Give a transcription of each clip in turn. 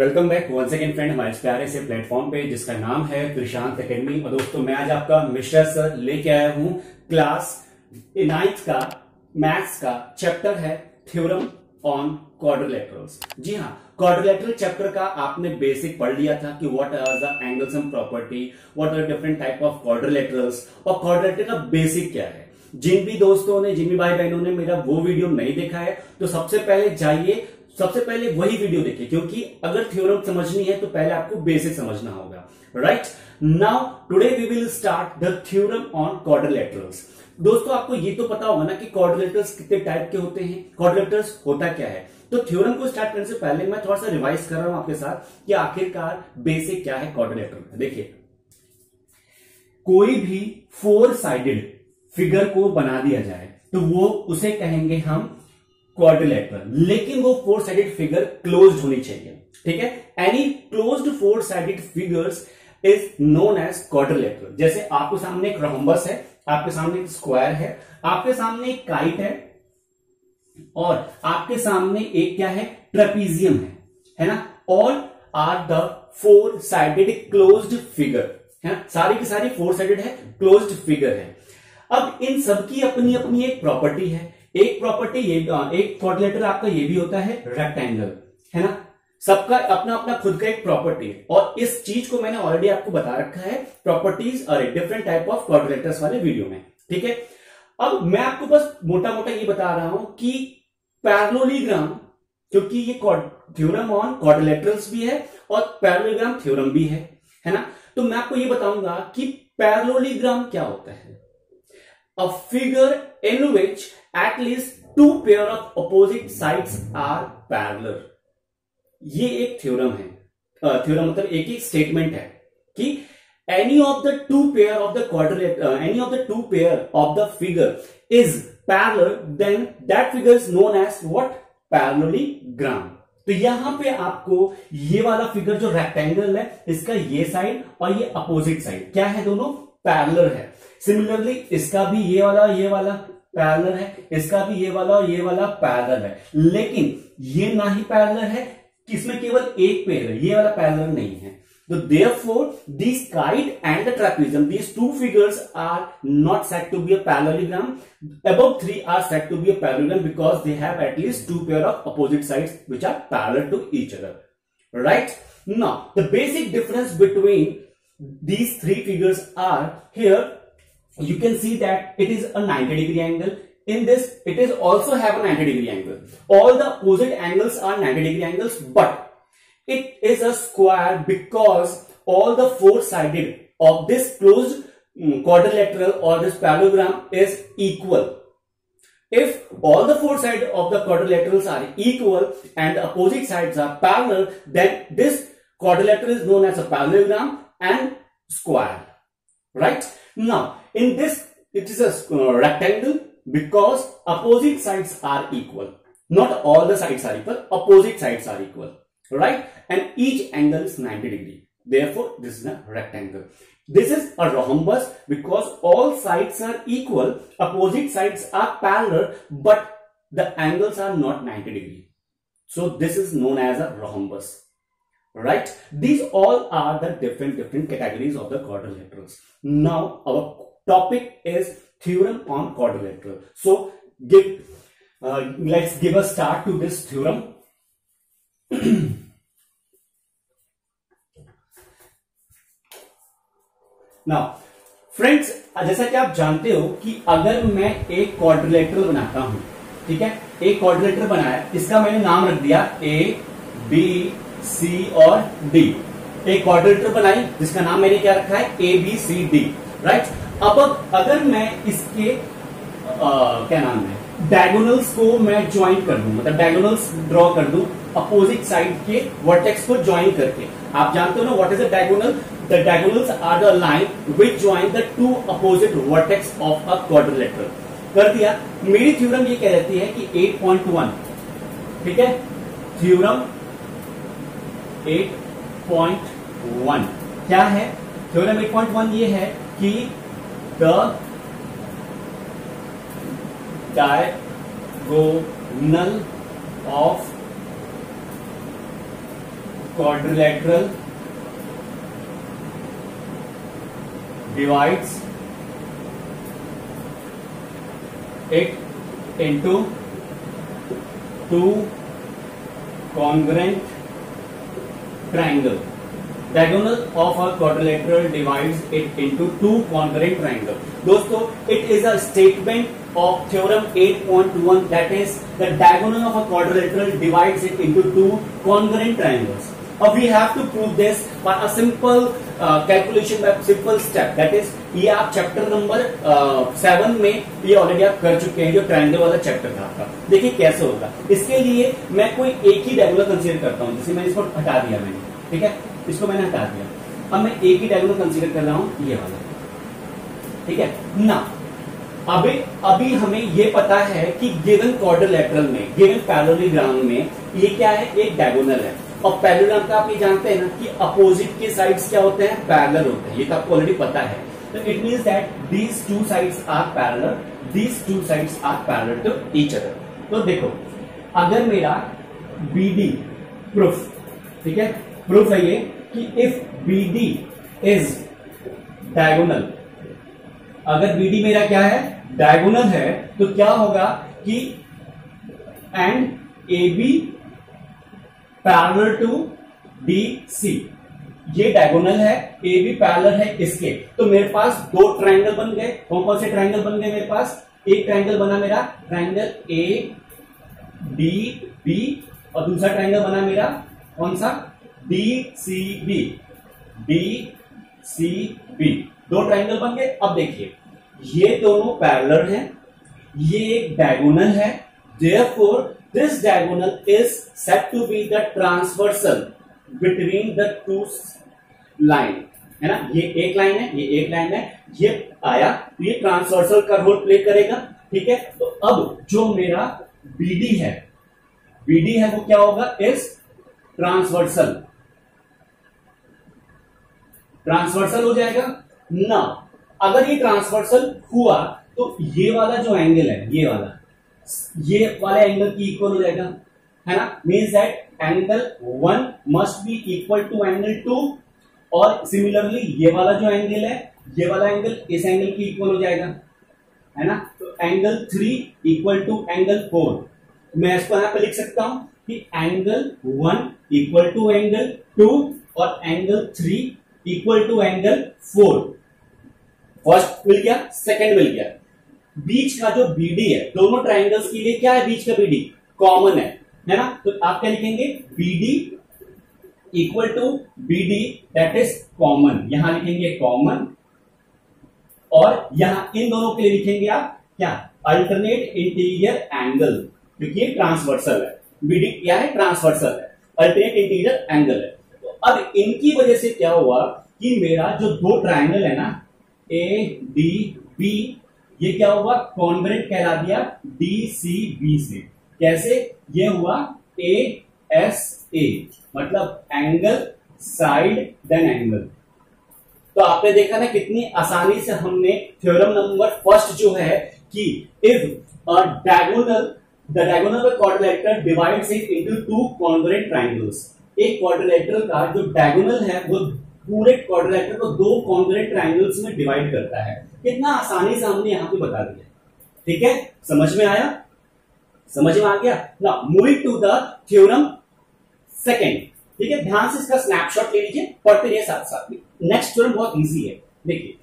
Welcome back one second friend हमारे इस प्यारे से प्लेटफॉर्म पे जिसका नाम है कृषांत एकेडमी। और दोस्तों मैं आज आपका मिश्रा सर लेके आया हूं क्लास 9th का मैथ्स का चैप्टर है थ्योरम ऑन क्वाड्रिलेटरल्स। जी हाँ, क्वाड्रिलेटरल चैप्टर का आपने बेसिक पढ़ लिया था कि what are the angles and property, what are different type of quadrilaterals और क्वाड्रिलेटरल का बेसिक क्या है। जिन भी दोस्तों ने, जिन भी भाई बहनों ने मेरा वो वीडियो नहीं देखा है तो सबसे पहले जाइए, सबसे पहले वही वीडियो देखिए, क्योंकि अगर थ्योरम समझनी है तो पहले आपको बेसिक समझना होगा। Right now today we will start the theorem on quadrilaterals. दोस्तों आपको ये तो पता होगा ना कि क्वाड्रिलेटरल्स कितने टाइप के होते हैं, क्वाड्रिलेटरल्स होता क्या है। तो थ्योरम को स्टार्ट करने से पहले मैं थोड़ा सा रिवाइज कर रहा हूं आपके साथ कि आखिरकार बेसिक क्या है क्वाड्रिलेटरल। देखिए, कोई भी 4 साइडेड फिगर को बना दिया जाए तो वो उसे कहेंगे हम क्वाड्रिलेटरल, लेकिन वो 4 साइडेड फिगर क्लोज्ड होनी चाहिए। ठीक है, any closed 4 sided figures is known as quadrilateral. जैसे आपके सामने एक रोम्बस है, आपके सामने एक स्क्वायर है, आपके सामने एक काइट है और आपके सामने एक क्या है, ट्रेपीजियम है ना। All are the 4 sided closed figure है ना, सारी की सारी 4 साइडेड है, क्लोज्ड फिगर है। अब इन सबकी अपनी अपनी एक प्रॉपर्टी है। एक प्रॉपर्टी ये, एक क्वाड्रिलेटरल आपका ये भी होता है रेक्टेंगल, है ना। सबका अपना अपना खुद का एक प्रॉपर्टी है और इस चीज को मैंने ऑलरेडी आपको बता रखा है प्रॉपर्टीज और डिफरेंट टाइप ऑफ क्वाड्रिलेटरल्स वाले वीडियो में। ठीक है, अब मैं आपको बस मोटा मोटा ये बता रहा हूं कि पैरेललोग्राम, क्योंकि ये थ्योरम ऑन क्वाड्रिलेटरल्स भी है और पैरेललोग्राम थ्योरम भी है ना। तो मैं आपको ये बताऊंगा कि पैरेललोग्राम क्या होता है। A figure in which at least 2 pair of opposite sides are parallel। ये एक थ्योरम है। थ्योरम मतलब एक ही स्टेटमेंट है कि any of the 2 pair of the quadrilateral, any of the 2 pair of the figure is parallel, then that figure is known as what? Parallelogram। तो यहां पे आपको ये वाला फिगर जो रेक्टेंगल है, इसका ये साइड और ये अपोजिट साइड क्या है, दोनों पैरेलल है। सिमिलरली इसका भी ये वाला पैरेलल है, इसका भी ये वाला और ये वाला पैरेलल है, लेकिन ये ना ही पैरेलल है, किसमें केवल एक पेयर है, ये वाला पैरेलल नहीं है। तो therefore this kite and the trapezium, these 2 figures are not said to be a parallelogram. Above 3 are said to be a parallelogram because they have at least 2 pair of opposite sides which are parallel to each other. Right now the basic difference between these 3 figures are, here you can see that it is a 90-degree angle. In this it is also have a 90-degree angle. All the opposite angles are 90-degree angles, but it is a square because all the 4 sided of this closed quadrilateral or this parallelogram is equal. If all the 4 sides of the quadrilaterals are equal and the opposite sides are parallel, then this quadrilateral is known as a parallelogram and square. Right now in this it is a rectangle because opposite sides are equal. Not all the sides are equal, opposite sides are equal, right? And each angle is 90 degree. Therefore this is a rectangle. This is a rhombus because all sides are equal, opposite sides are parallel, but the angles are not 90 degree. So this is known as a rhombus. Right? These all are the different categories of the quadrilaterals. Now our topic is theorem on quadrilateral. So let's give a start to this theorem. Now friends, जैसा कि आप जानते हो कि अगर मैं एक quadrilateral बनाता हूं, ठीक है, एक क्वाड्रिलेटरल बनाया, इसका मैंने नाम रख दिया A, B, C और D। एक क्वाड्रिलेटरल बनाई जिसका नाम मैंने क्या रखा है, A, B, C, D। Right, अब अगर मैं इसके क्या नाम है, डायगोनल्स को मैं ज्वाइन कर दूं, मतलब डायगोनल्स ड्रॉ कर दूं अपोजिट साइड के वर्टेक्स को ज्वाइन करके। आप जानते हो ना what is a diagonal? The diagonals are the line which join the 2 opposite vertex of a quadrilateral. कर दिया। मेरी थ्योरम ये कह रहती है कि 8.1, ठीक है, थ्योरम 8.1 क्या है? थ्योरम 8.1 ये है कि the diagonal of quadrilateral divides it into two congruent triangle. Diagonal of a quadrilateral divides it into two congruent triangle. दोस्तों, it is a statement of theorem 8.1 that is the diagonal of a quadrilateral divides it into two congruent triangles. We have to prove this by a simple calculation, by simple step. That is, ये आप chapter number 7 में ये already आप कर चुके हैं, जो triangle वाला चैप्टर था आपका. देखिए कैसे होगा. इसके लिए मैं कोई एक ही डायगोनल कंसीडर करता हूं. जैसे मैंने इसको हटा दिया, मैंने, ठीक है, इसको मैंने हटा दिया. अब मैं एक ही डायगोनल कंसीडर कर रहा हूं, ये वाला, ठीक है ना. अभी हमें ये पता है कि गिवन क्वाड्रिलेटरल में, गिवन पैरेललोग्राम में ये क्या है, एक डायगोनल है. और पैरेललोग्राम का आप ये जानते हैं ना कि अपोजिट के साइड्स क्या होते हैं, पैरेलल होते हैं. ये तो आपको ऑलरेडी पता है. तो it means that these two sides are parallel, these two sides are parallel to each other. तो देखो, अगर मेरा BD प्रूफ, ठीक है, प्रूफ है ये कि इफ BD इज डायगोनल, अगर BD मेरा क्या है, डायगोनल है, तो क्या होगा कि and AB parallel to DC, ये डायगोनल है, AB पैरेलल है इसके. तो मेरे पास दो ट्रायंगल बन गए. कौन कौन से ट्रायंगल बन गए मेरे पास? एक ट्रायंगल बना मेरा ट्रायंगल ADB और दूसरा ट्रायंगल बना मेरा कौन सा, DCB. दो ट्रायंगल बन गए. अब देखिए, ये दोनों पैरेलल हैं, ये एक डायगोनल है. Therefore, this diagonal is said to be the transversal between the two line, है ना. ये एक लाइन है, ये एक लाइन है, ये आया तो ये ट्रांसवर्सल का रोल प्ले करेगा. ठीक है. तो अब जो मेरा BD है वो क्या होगा, इस ट्रांसवर्सल हो जाएगा ना. अगर ये ट्रांसवर्सल हुआ तो ये वाला जो एंगल है, ये वाला एंगल की इक्वल हो जाएगा, है ना. Means that angle 1 must be equal to angle 2. और सिमिलरली ये वाला जो एंगल है, ये वाला एंगल इस एंगल की इक्वल हो जाएगा, है ना. तो एंगल 3 इक्वल टू एंगल 4. मैं इसको यहां पे लिख सकता हूं कि एंगल 1 इक्वल टू एंगल 2 और angle 3 equal to angle 4. First मिल गया, सेकंड मिल गया. बीच का जो BD है, दोनों ट्राइंगल्स के लिए क्या है, बीच का BD कॉमन है ना. तो आप क्या लिखेंगे, BD equal to BD that is common. यहां लिखेंगे कॉमन, और यहां इन दोनों के लिए लिखेंगे आप क्या, अल्टरनेट इंटीरियर एंगल, क्योंकि ये ट्रांसवर्सल है. BD क्या है, ट्रांसवर्सल है, अल्टरनेट इंटीरियर एंगल है. तो अब इनकी वजह से क्या हुआ कि मेरा जो दो ट्राइंगल है ना, ADB, ये क्या हुआ, कॉन्ग्रुएंट कहला दिया DCB से. कैसे, ये हुआ ASA, मतलब एंगल साइड देन एंगल. तो आपने देखा ना कितनी आसानी से हमने थ्योरम नंबर फर्स्ट जो है कि if the diagonal of quadrilateral divides it into two congruent triangles. एक क्वाड्रिलेटरल का जो डायगोनल है वो पूरे क्वाड्रिलेटरल को दो कॉन्ग्रुएंट ट्रायंगल्स में डिवाइड करता है. कितना आसानी से हमने यहां पे बता दिया. ठीक है, समझ में आया, समझ में आ गया ना. Moving to the theorem second. ठीक है, ध्यान से इसका स्नैपशॉट ले लीजिए, पढ़ते रहिए साथ साथ में. नेक्स्ट थ्योरम बहुत इजी है. देखिए,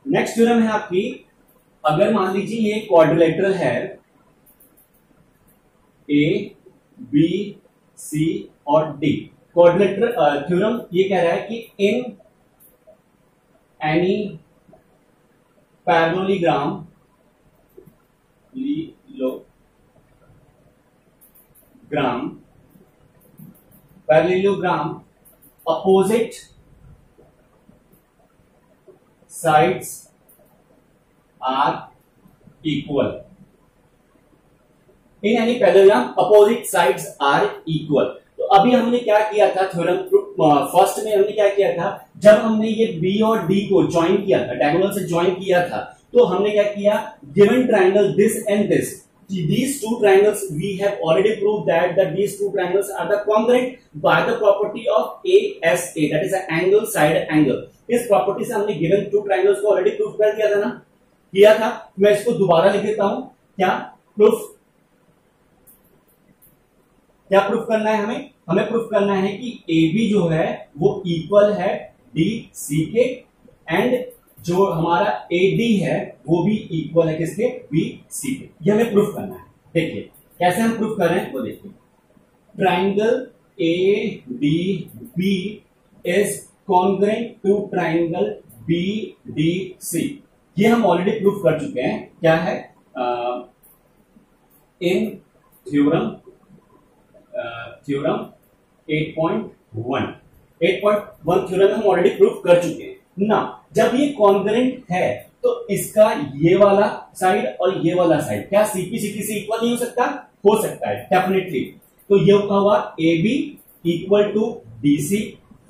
नेक्स्ट थ्योरम है आपकी, अगर मान लीजिए ये क्वाड्रिलेटरल है, ABC और D. क्वाड्रिलेटरल थ्योरम ये कह रहा है कि in any parallelogram opposite sides are equal. In any parallelogram opposite sides are equal. तो अभी हमने क्या किया था, थ्योरम फर्स्ट में हमने क्या किया था, जब हमने ये B और D को ज्वाइन किया था, डायगोनल से ज्वाइन किया था, तो हमने क्या किया, given triangle this and this, these two triangles we have already proved that these two triangles are the congruent by the property of ASA, that is an angle side angle. इस property से हमने given two triangles को already proof कर दिया था ना, किया था। मैं इसको दोबारा लिख देता हूं। क्या प्रूफ करना है हमें प्रूफ करना है कि AB जो है वो इक्वल है DC के, एंड जो हमारा AD है वो भी इक्वल है किसके, BC के। ये हमें प्रूफ करना है। देखिए कैसे हम प्रूफ कर रहे हैं वो देखिए। Triangle ADB is congruent to triangle BDC। ये हम ऑलरेडी प्रूफ कर चुके हैं। क्या है, इन थ्योरम 8.1 थ्योरम हम ऑलरेडी प्रूफ कर चुके हैं ना। जब ये कॉन्ग्रुएंट है तो इसका ये वाला साइड और ये वाला साइड क्या CP/CT से इक्वल नहीं हो सकता? हो सकता है डेफिनेटली। तो ये होगा AB equal to DC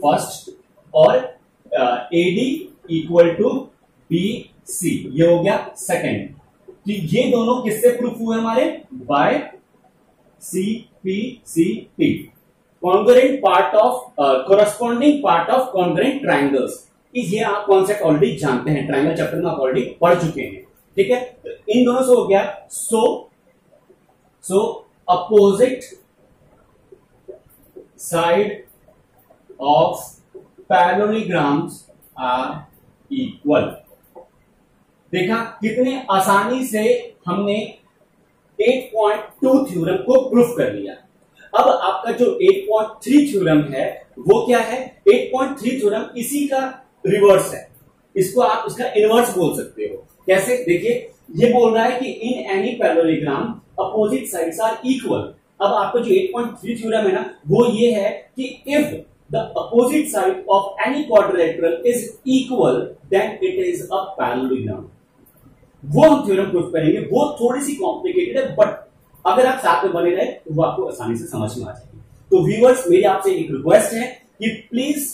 first और AD इक्वल टू BC, ये हो गया सेकंड। तो ये दोनों किससे प्रूफ हुए हमारे, by CP/CT, congruent part of corresponding part of congruent triangles. ये आप कॉन्सेप्ट ऑलरेडी जानते हैं, ट्राइंगल चैप्टर में आप ऑलरेडी पढ़ चुके हैं। ठीक है, तो इन दोनों से हो गया। So opposite side of parallelograms are equal. देखा कितने आसानी से हमने 8.2 थ्योरम को प्रूफ कर लिया। अब आपका जो 8.3 थ्योरम है वो क्या है, 8.3 थ्योरम इसी का रिवर्स है। इसको आप इसका इनवर्स बोल सकते हो। कैसे, देखिए ये बोल रहा है कि in any parallelogram opposite sides are equal. अब आपका जो 8.3 थ्योरम है ना वो ये है कि if the opposite side of any quadrilateral is equal then it is a parallelogram. वो हम थ्योरम प्रूफ करेंगे। वो थोड़ी सी कॉम्प्लिकेटेड है, बट अगर आप साथ में बने रहे तो वो आपको आसानी से समझ में आ जाएगी। तो व्यूअर्स, मेरी आपसे एक रिक्वेस्ट है कि प्लीज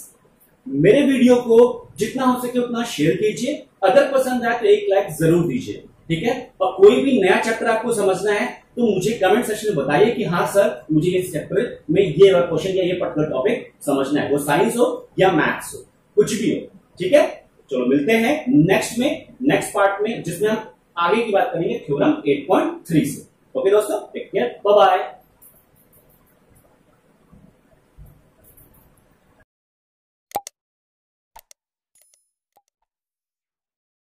मेरे वीडियो को जितना हो सके उतना शेयर कीजिए। अगर पसंद आए तो एक लाइक जरूर दीजिए। ठीक है, और कोई भी नया चैप्टर आपको समझना है तो मुझे कमेंट सेक्शन में बताइए कि हाँ सर मुझे इस चैप्टर में ये क्वेश्चन या ये पर्टिकुलर टॉपिक समझना है, वो साइंस हो या मैथ्स हो, कुछ भी हो। ठीक है, चलो मिलते हैं नेक्स्ट पार्ट में, जिसमें हम आगे की बात करेंगे थ्योरम 8.3 से। ओके दोस्तों, टेक केयर, बाय बाय।